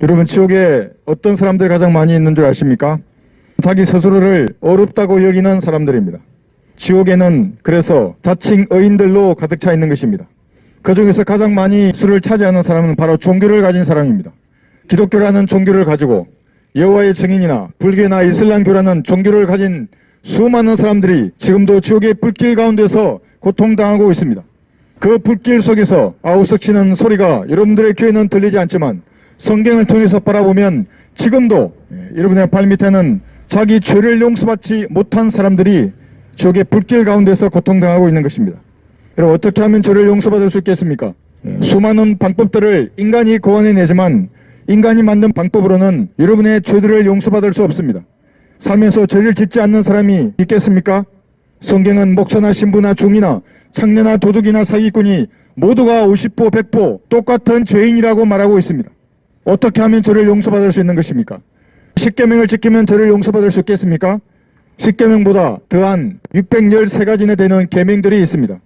여러분, 지옥에 어떤 사람들이 가장 많이 있는 줄 아십니까? 자기 스스로를 어렵다고 여기는 사람들입니다. 지옥에는 그래서 자칭 의인들로 가득 차 있는 것입니다. 그 중에서 가장 많이 수를 차지하는 사람은 바로 종교를 가진 사람입니다. 기독교라는 종교를 가지고 여호와의 증인이나 불교나 이슬람교라는 종교를 가진 수많은 사람들이 지금도 지옥의 불길 가운데서 고통당하고 있습니다. 그 불길 속에서 아우석치는 소리가 여러분들의 귀에는 들리지 않지만 성경을 통해서 바라보면 지금도 여러분의 발밑에는 자기 죄를 용서받지 못한 사람들이 지옥의 불길 가운데서 고통당하고 있는 것입니다. 여러분, 어떻게 하면 죄를 용서받을 수 있겠습니까? 수많은 방법들을 인간이 고안해내지만 인간이 만든 방법으로는 여러분의 죄들을 용서받을 수 없습니다. 살면서 죄를 짓지 않는 사람이 있겠습니까? 성경은 목사나 신부나 중이나 창녀나 도둑이나 사기꾼이 모두가 50보 100보 똑같은 죄인이라고 말하고 있습니다. 어떻게 하면 죄를 용서받을 수 있는 것입니까? 십계명을 지키면 죄를 용서받을 수 있겠습니까? 십계명보다 더한 613가지나 되는 계명들이 있습니다.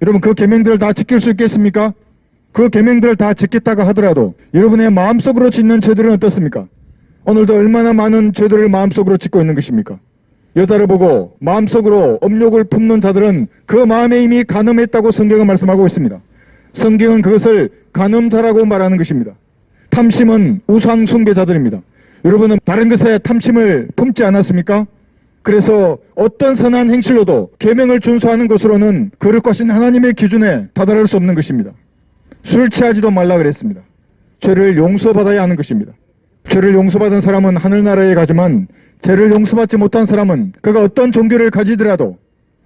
여러분, 그 계명들을 다 지킬 수 있겠습니까? 그 계명들을 다 지켰다가 하더라도 여러분의 마음속으로 짓는 죄들은 어떻습니까? 오늘도 얼마나 많은 죄들을 마음속으로 짓고 있는 것입니까? 여자를 보고 마음속으로 음욕을 품는 자들은 그 마음에 이미 간음했다고 성경은 말씀하고 있습니다. 성경은 그것을 간음자라고 말하는 것입니다. 탐심은 우상 숭배자들입니다. 여러분은 다른 것에 탐심을 품지 않았습니까? 그래서 어떤 선한 행실로도 계명을 준수하는 것으로는 거룩하신 하나님의 기준에 다다를 수 없는 것입니다. 술 취하지도 말라 그랬습니다. 죄를 용서받아야 하는 것입니다. 죄를 용서받은 사람은 하늘나라에 가지만 죄를 용서받지 못한 사람은 그가 어떤 종교를 가지더라도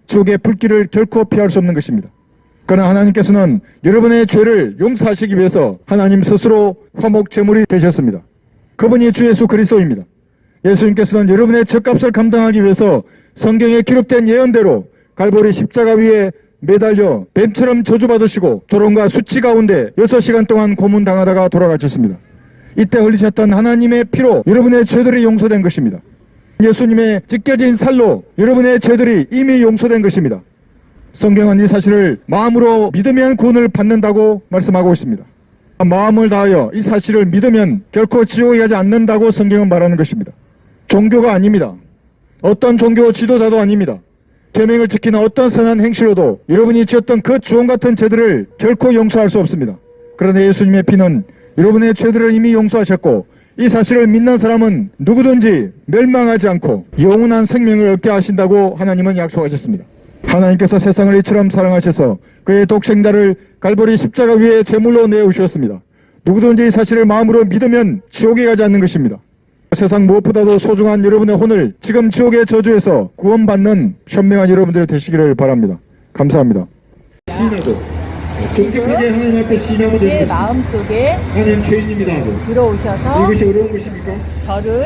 지옥의 불길을 결코 피할 수 없는 것입니다. 그러나 하나님께서는 여러분의 죄를 용서하시기 위해서 하나님 스스로 화목 제물이 되셨습니다. 그분이 주 예수 그리스도입니다. 예수님께서는 여러분의 죗값을 감당하기 위해서 성경에 기록된 예언대로 갈보리 십자가 위에 매달려 뱀처럼 저주받으시고 조롱과 수치 가운데 6시간 동안 고문당하다가 돌아가셨습니다. 이때 흘리셨던 하나님의 피로 여러분의 죄들이 용서된 것입니다. 예수님의 찢겨진 살로 여러분의 죄들이 이미 용서된 것입니다. 성경은 이 사실을 마음으로 믿으면 구원을 받는다고 말씀하고 있습니다. 마음을 다하여 이 사실을 믿으면 결코 지옥에 가지 않는다고 성경은 말하는 것입니다. 종교가 아닙니다. 어떤 종교 지도자도 아닙니다. 계명을 지키는 어떤 선한 행실로도 여러분이 지었던 그 주홍 같은 죄들을 결코 용서할 수 없습니다. 그러나 예수님의 피는 여러분의 죄들을 이미 용서하셨고 이 사실을 믿는 사람은 누구든지 멸망하지 않고 영원한 생명을 얻게 하신다고 하나님은 약속하셨습니다. 하나님께서 세상을 이처럼 사랑하셔서 그의 독생자를 갈보리 십자가 위에 제물로 내어주셨습니다. 누구든지 이 사실을 마음으로 믿으면 지옥에 가지 않는 것입니다. 세상 무엇보다도 소중한 여러분의 혼을 지금 지옥의 저주에서 구원받는 현명한 여러분들이 되시기를 바랍니다. 감사합니다. 신하고 정직하게 하나님 앞에 신하고 되는 것입니다. 마음속에 하나님 죄인입니다 하고 들어오셔서 이것이 어려운 것입니까? 저를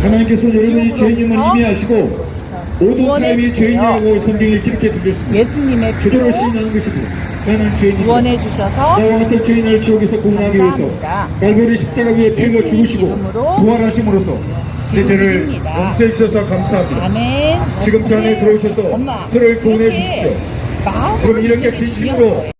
하나님께서 여러분의 죄인임을 이해하시고 모든 사람이 죄인이라고 성경에 기록해 두셨습니다. 예수님의 피로 그대로 시인하는 것입니다. 나는 죄인입니다. 구원해 주셔서 나와 같은 죄인을 지옥에서 구원하기 위해서 갈보리 십자가 위에 피로 죽으시고 부활하심으로써 내 죄를 용서해 주셔서 감사합니다. 아멘. 지금 저 안에 들어오셔서 저를 구원해 주십시오. 그럼 이렇게 진심으로